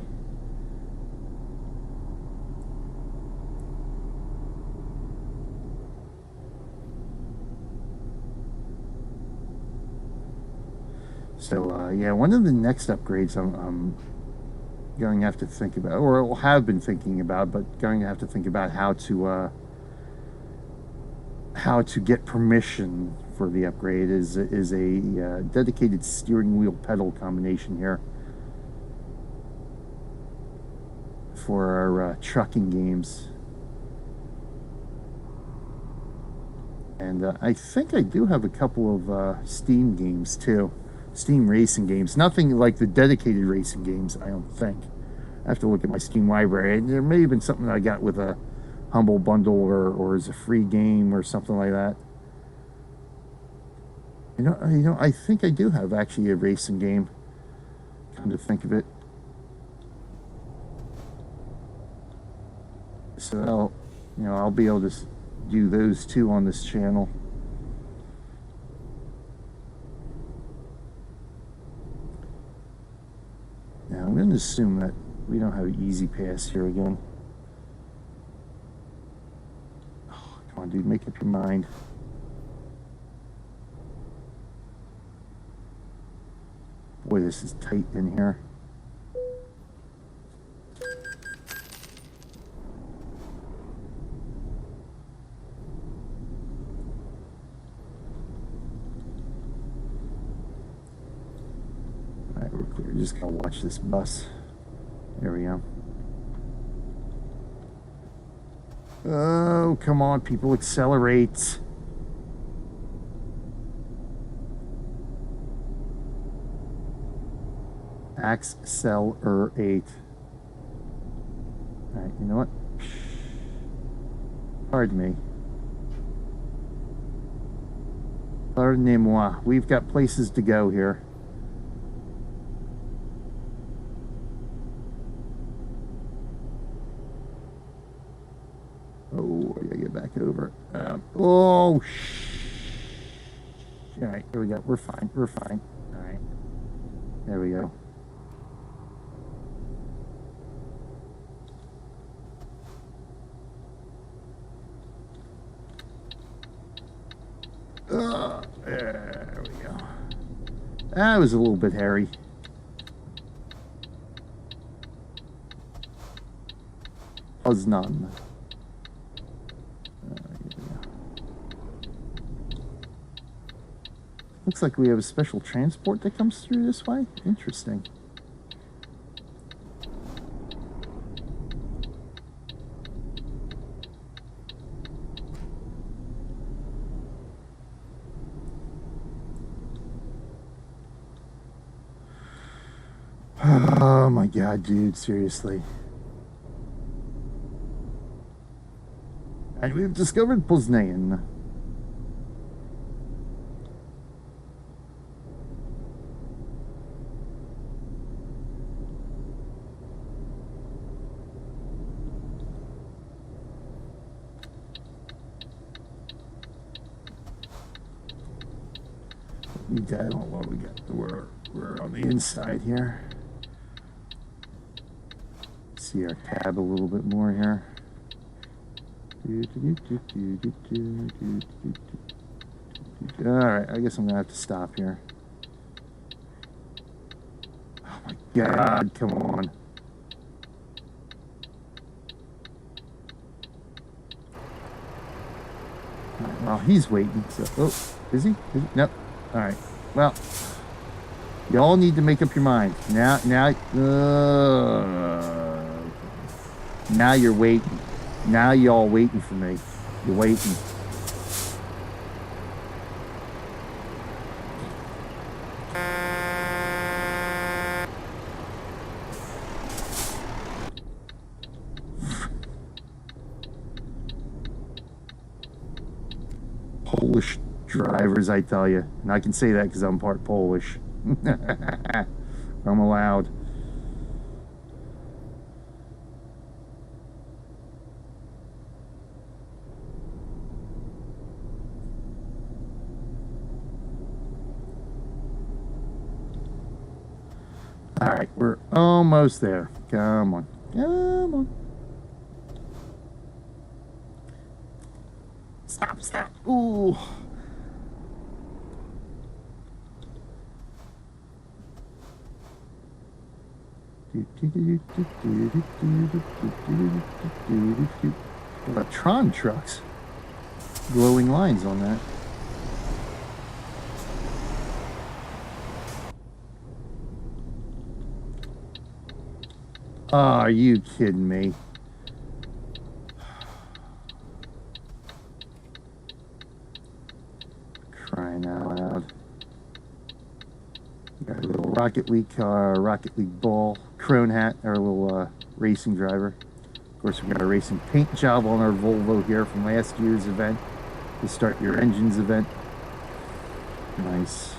So, yeah, one of the next upgrades I'm going to have to think about, or have been thinking about, but going to have to think about how to get permission for the upgrade is a dedicated steering wheel pedal combination here for our trucking games. And I think I do have a couple of Steam games too. Steam racing games. Nothing like the dedicated racing games, I don't think. I have to look at my Steam library. There may have been something that I got with a Humble Bundle or as a free game or something like that. You know, I think I do have actually a racing game. Come to think of it. So, I'll be able to do those too on this channel. Now, I'm going to assume that we don't have an easy pass here again. Oh, come on, dude, make up your mind. Boy, this is tight in here. Alright, we're clear. Just gotta watch this bus. There we go. Oh, come on, people, accelerate. Accelerate. Alright, you know what? Pardon me. Pardonnez-moi. We've got places to go here. Oh, I gotta get back over. Oh, alright, here we go. We're fine. We're fine. Alright. There we go. There we go. That was a little bit hairy. Poznan. Looks like we have a special transport that comes through this way. Interesting. Oh my god, dude, seriously. And we've discovered Poznan. I don't know what we got. We're on the inside here. See our cab a little bit more here. Alright, I guess I'm gonna have to stop here. Oh my god, come on. Right, well, he's waiting, so oh, is he? Nope. Alright. Well, y'all need to make up your mind. Now you're waiting. Now y'all waiting for me. You're waiting. Polish Drivers, I tell you. And I can say that because I'm part Polish. I'm allowed. All right, we're almost there. Come on. Come on. Stop, stop. Ooh. Tron trucks. Glowing lines on that. Oh, are you kidding me? Crying out loud. Got a little Rocket League car, Rocket League ball, Crone hat, our little racing driver. Of course, we got a racing paint job on our Volvo here from last year's event, the Start Your Engines event. Nice.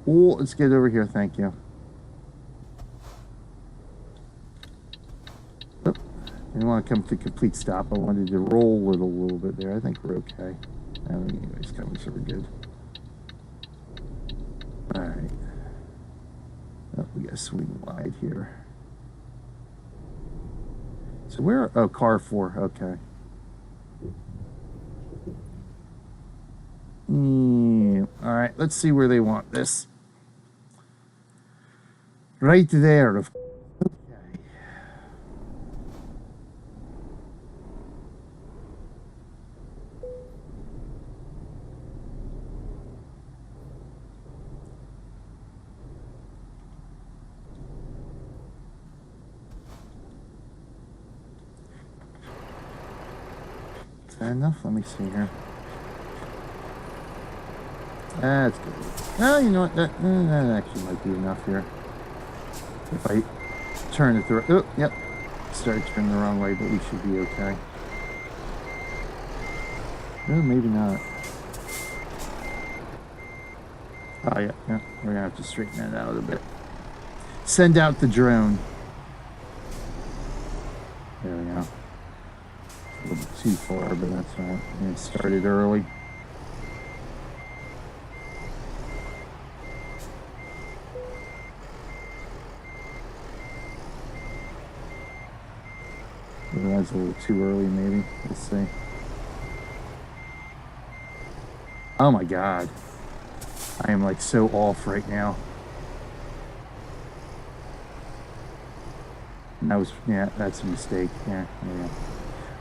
Oh, let's get over here, thank you. Oh, I didn't want to come to complete stop. I wanted to roll it a little bit there. I think we're okay. Anyways, coming so we're good. Alright. Oh, we gotta swing wide here. So where, oh, car 4, okay. Alright, let's see where they want this. Right there. Okay. Is that enough? Let me see here. That's good. Oh, you know what? That actually might be enough here. If I turn it through. Oh, yep. Started turning the wrong way, but we should be okay. Oh, maybe not. Oh, yeah. We're going to have to straighten that out a bit. Send out the drone. There we go. A little bit too far, but that's all right. It started early. That's a little too early, maybe. Let's see. Oh my God. I am like so off right now. And that was, yeah, that's a mistake. Yeah.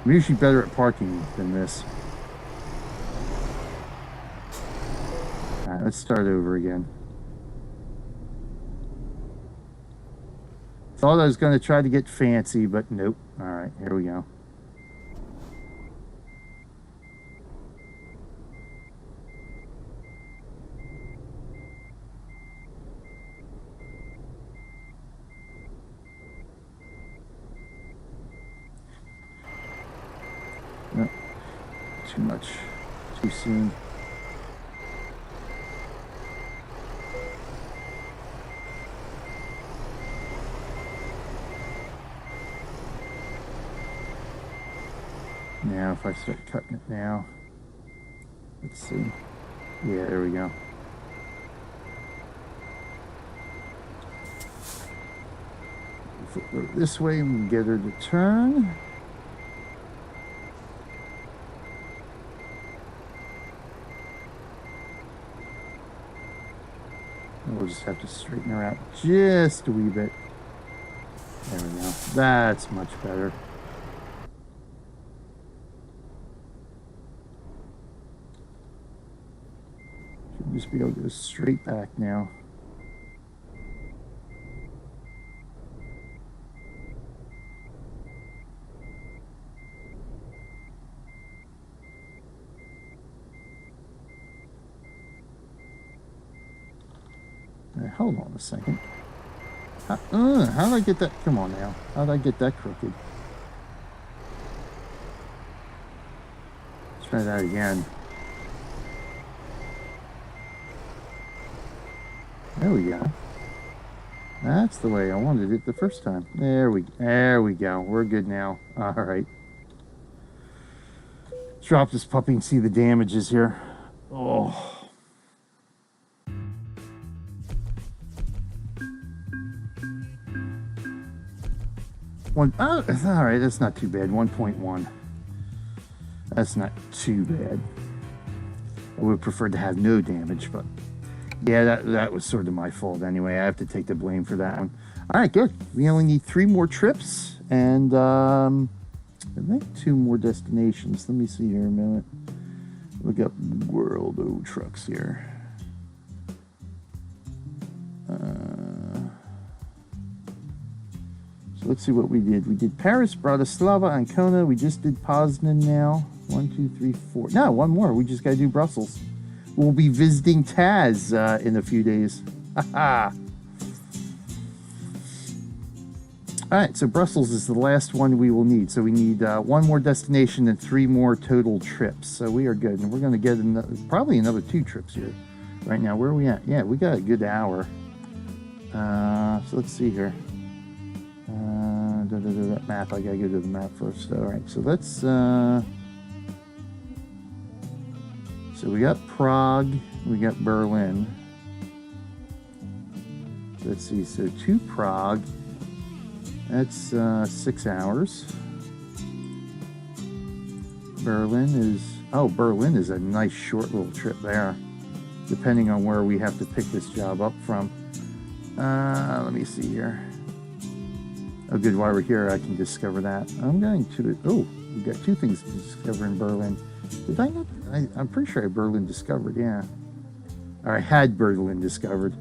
I'm usually better at parking than this. All right, let's start over again. Thought I was going to try to get fancy, but nope. All right, here we go. Nope. Too much. Too soon. Now, if I start cutting it now, let's see. Yeah, there we go. Flip it this way and get her to turn. And we'll just have to straighten her out just a wee bit. There we go. That's much better. Just be able to go straight back now. here. Hold on a second. How did I get that? Come on now. How did I get that crooked? Let's try that again. There we go. That's the way I wanted it the first time. There we go. We're good now. All right. Let's drop this puppy and see the damages here. Oh. All right, that's not too bad. 1.1. That's not too bad. I would prefer to have no damage, but yeah, that was sort of my fault anyway. I have to take the blame for that one. All right, good. We only need 3 more trips, and I think 2 more destinations. Let me see here a minute. Look up World O Trucks here. So let's see what we did. We did Paris, Bratislava, Ancona. We just did Poznan now. 1, 2, 3, 4. No, 1 more. We just got to do Brussels. We'll be visiting Taz in a few days. All right, so Brussels is the last one we will need. So we need 1 more destination and 3 more total trips. So we are good. And we're going to get probably another 2 trips here right now. Where are we at? Yeah, we got a good hour. So let's see here. That map. I got to go to the map first. All right, so let's... So we got Prague, we got Berlin. Let's see, so to Prague, that's 6 hours. Berlin is a nice short little trip there, depending on where we have to pick this job up from. Let me see here. Oh, good, while we're here, I can discover that. I'm going to, we got 2 things to discover in Berlin. Did I not? I'm pretty sure I had Berlin discovered, yeah. Or I had Berlin discovered.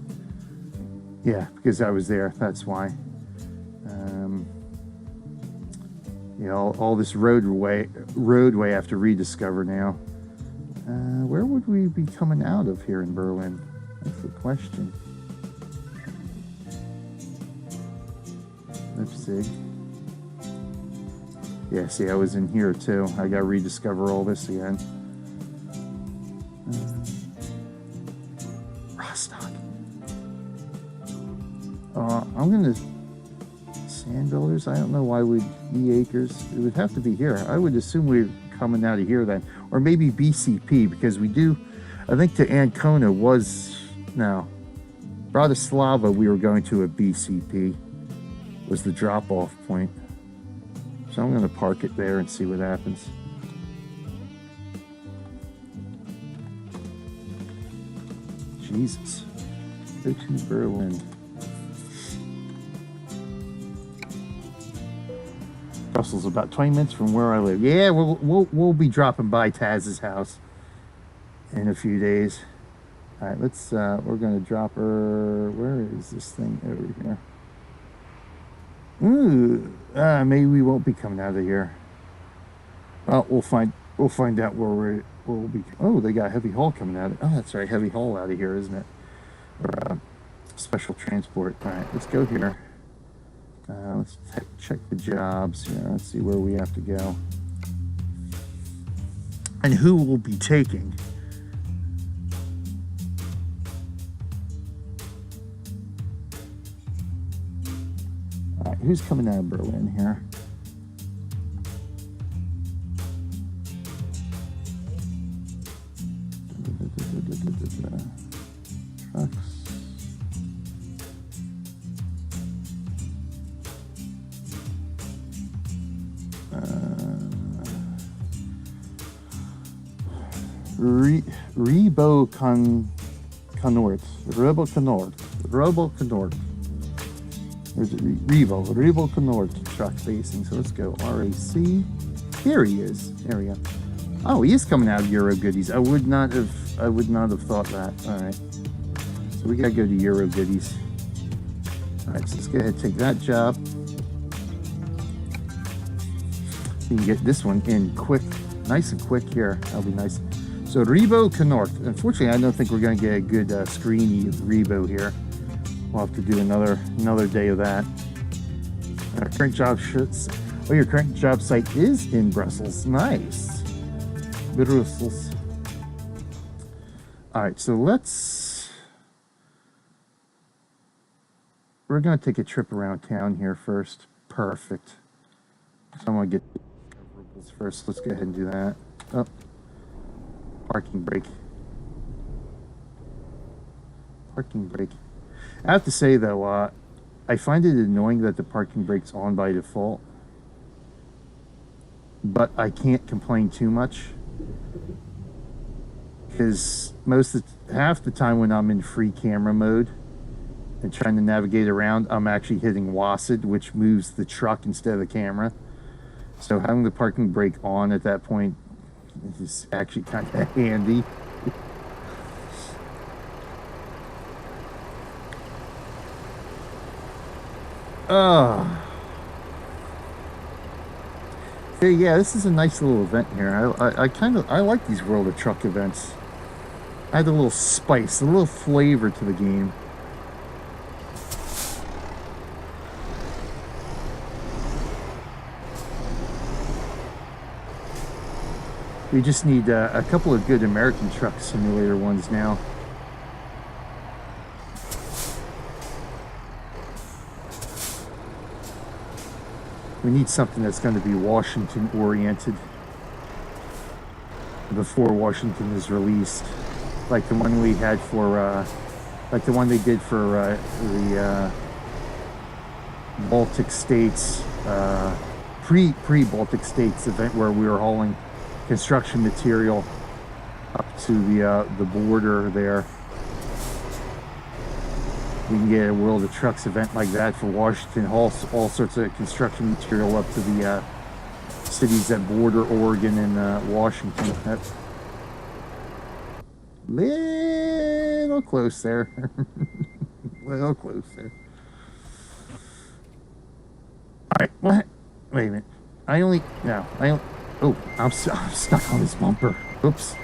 Yeah, because I was there, that's why. You know, all this roadway I have to rediscover now. Where would we be coming out of here in Berlin? That's the question. Leipzig. Yeah, see, I was in here too. I got to rediscover all this again. Rostock. I'm going to... Sand builders? I don't know why we'd be acres. It would have to be here. I would assume we're coming out of here then. Or maybe BCP, because we do... I think to Ancona was... No. Bratislava, we were going to a BCP. Was the drop-off point. So I'm going to park it there and see what happens. Jesus. Go to Berlin. Brussels, about 20 minutes from where I live. Yeah, we'll be dropping by Taz's house in a few days. All right, let's. We're going to drop her. Where is this thing over here? Ooh, maybe we won't be coming out of here. Well, we'll find out where we'll be. Oh, they got heavy haul coming out. Oh, that's right, heavy haul out of here, isn't it? Or special transport. All right, let's go here. Let's check the jobs here. Let's see where we have to go and who we'll be taking. All right, who's coming out of Berlin here? Trucks. Rebo Conort. Where's it? Rebo Conort truck facing. So let's go RAC. Here he is. There we go. Oh, he is coming out of Euro Goodies. I would not have thought that. All right. So we gotta go to Euro Goodies. All right. So let's go ahead and take that job. You can get this one in quick, nice and quick here. That'll be nice. So Rebo Conort. Unfortunately, I don't think we're going to get a good screeny of Rebo here. we'll have to do another day of that. Our current job shirts. Oh, your current job site is in Brussels. Nice. Brussels. All right, so we're going to take a trip around town here first. Perfect. So I'm going to get rubles first. Let's go ahead and do that. Oh, parking brake. Parking brake. I have to say, though, I find it annoying that the parking brake's on by default. But I can't complain too much. Because half the time when I'm in free camera mode and trying to navigate around, I'm actually hitting WoT, which moves the truck instead of the camera. So having the parking brake on at that point is actually kind of handy. Okay, yeah, this is a nice little event here. I like these World of Truck events. Add a little spice, a little flavor to the game. We just need a couple of good American Truck Simulator ones now. We need something that's going to be Washington oriented before Washington is released, like the one we had for, like the one they did for the Baltic States, pre-Baltic States event where we were hauling construction material up to the border there. We can get a World of Trucks event like that for Washington, all sorts of construction material up to the cities that border Oregon and Washington. That's little close there. Little close there. All right, what? Wait a minute. Oh, I'm stuck on this bumper. Oops.